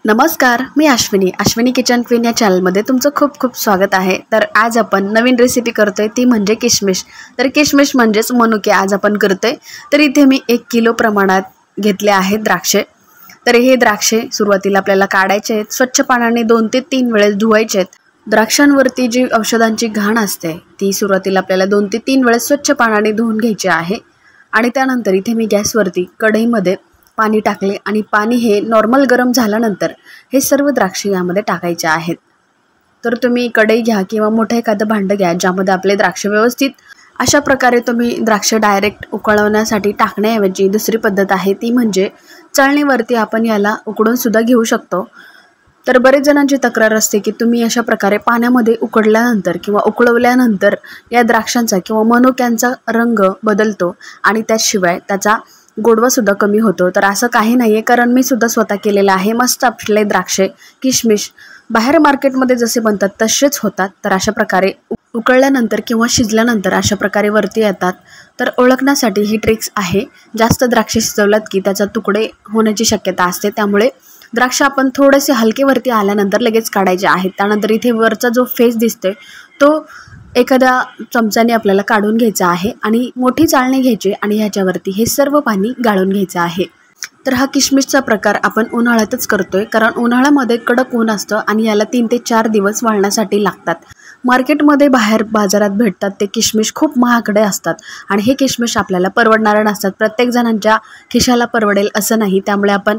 नमस्कार, मी Ashwini kitchen queen या चॅनलमध्ये तुमचं खूप खूप स्वागत आहे। तर आज आपण नवीन रेसिपी करतोय ती म्हणजे किशमिश। तर किशमिश म्हणजेच मनुके आज आपण करतोय। तर इथे मी 1 किलो प्रमाणात घेतले आहेत द्राक्षे। तर हे द्राक्षे सुरुवातीला आपल्याला काढायचे आहेत, स्वच्छ पाण्याने 2 ते 3 वेळेस धुवायचे आहेत। द्राक्षांवरती जी औषधांची घाण असते ती सुरुवातीला आपल्याला 2 ते 3 वेळेस स्वच्छ पाण्याने धुवून घ्यायची आहे। आणि त्यानंतर इथे मी गॅसवरती कढईमध्ये पाणी टाकले आणि पाणी हे नॉर्मल गरम झाल्यानंतर हे सर्व द्राक्षे यामध्ये टाकायचे आहेत। तर तुम्ही कढई घ्या किंवा मोठं एखादं भांडं घ्या ज्यामध्ये आपले द्राक्ष व्यवस्थित अशा प्रकारे तुम्ही द्राक्ष डायरेक्ट उकळवण्यासाठी टाकण्याऐवजी दुसरी पद्धत आहे ती म्हणजे चाळणीवरती आपण याला उकडून सुद्धा घेऊ शकतो। तर बरेच जणांची तक्रार असते की तुम्ही अशा प्रकारे पाण्यामध्ये उकडल्यानंतर किंवा उकळवल्यानंतर या द्राक्षांचा किंवा मनुक्यांचा रंग बदलतो आणि त्याशिवाय त्याचा गोडवा सुद्धा कमी होतो। तर असं काही नाहीये, कारण मी सुद्धा स्वतः केलेलं आहे। मस्त आपले द्राक्षे किशमिश बाहेर मार्केटमध्ये जसे बनतात तसेच होतात। तर अशा प्रकारे उकळल्यानंतर किंवा शिजल्यानंतर अशा प्रकारे वरती येतात। तर ओळखण्यासाठी ही ट्रिक्स आहे। जास्त द्राक्षे शिजवलात की त्याचा तुकडे होण्याची शक्यता असते, त्यामुळे द्राक्ष आपण थोडेसे हलके वरती आल्यानंतर लगेच काढायचे आहेत। त्यानंतर इथे वरचा जो फेस दिसतोय तो एखाद्या चमच्याने आपल्याला काढून घ्यायचा आहे आणि मोठी चाळणी घ्यायची आणि ह्याच्यावरती हे सर्व पाणी गाळून घ्यायचं आहे। तर हा किशमिशचा प्रकार आपण उन्हाळ्यातच करतोय, कारण उन्हाळ्यामध्ये कडक ऊन असतं आणि याला 3 ते 4 दिवस वाळण्यासाठी लागतात। मार्केटमध्ये बाहेर बाजारात भेटतात ते किशमिश खूप महागडे असतात आणि हे किशमिश आपल्याला परवडणारे नसतात। प्रत्येक जणांच्या खिशाला परवडेल असं नाही, त्यामुळे आपण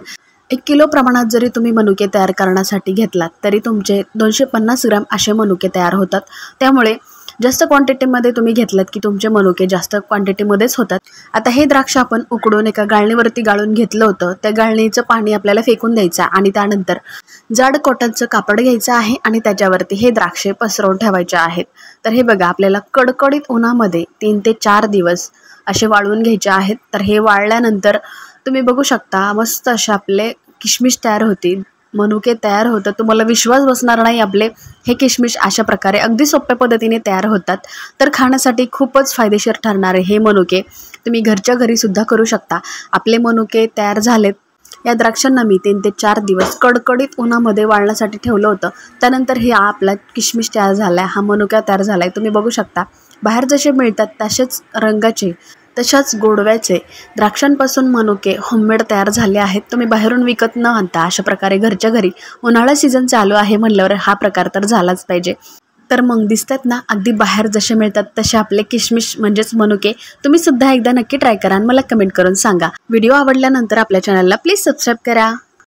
1 किलो प्रमाणात जरी तुम्ही मनुके तयार करण्यासाठी घेतलात तरी तुमचे 250 ग्राम असे मनुके तयार होतात। त्यामुळे जास्त क्वांटिटीमध्ये तुम्ही घेतलात की तुमचे मनुके जास्त क्वांटिटीमध्येच होतात। आता हे द्राक्ष आपण उकडून एका गाळणीवरती गाळून घेतलं होतं। त्या गाळणीचं पाणी आपल्याला फेकून द्यायचं आणि त्यानंतर जाड कॉटनचं कापड घ्यायचं आहे आणि त्याच्यावरती हे द्राक्षे पसरवून ठेवायचे आहेत। तर हे बघा, आपल्याला कडकडीत उन्हामध्ये 3 ते 4 दिवस असे वाळवून घ्यायचे आहेत। तर हे वाळल्यानंतर तुम्ही बघू शकता मस्त असे आपले किशमिश तयार होतील, मनुके तयार होतात। तुम्हाला विश्वास बसणार नाही, आपले हे किशमिश अशा प्रकारे अगदी सोप्या पद्धतीने तयार होतात। तर खाण्यासाठी खूपच फायदेशीर ठरणारे हे मनुके तुम्ही घरच्या घरी सुद्धा करू शकता। आपले मनुके तयार झालेत। या द्राक्षांना मी 3 ते 4 दिवस कडकडीत उन्हामध्ये वाळण्यासाठी ठेवलं होतं। त्यानंतर हे आपला किशमिश तयार झाला आहे, हा मनुका तयार झाला आहे। तुम्ही बघू शकता बाहेर जसे मिळतात तसेच रंगाचे तशाच गोडव्याचे द्राक्षांपासून मनुके होममेड तयार झाले आहेत। तुम्ही बाहेरून विकत न आणता अशा प्रकारे घरच्या घरी उन्हाळा सीझन चालू आहे म्हणल्यावर हा प्रकार तर झालाच पाहिजे। तर मग दिसतात ना, अगदी बाहेर जसे मिळतात तसे आपले किशमिश म्हणजेच मनुके तुम्ही सुद्धा एकदा नक्की ट्राय करा आणि मला कमेंट करून सांगा। व्हिडिओ आवडल्यानंतर आपल्या चॅनलला प्लीज सबस्क्राईब करा।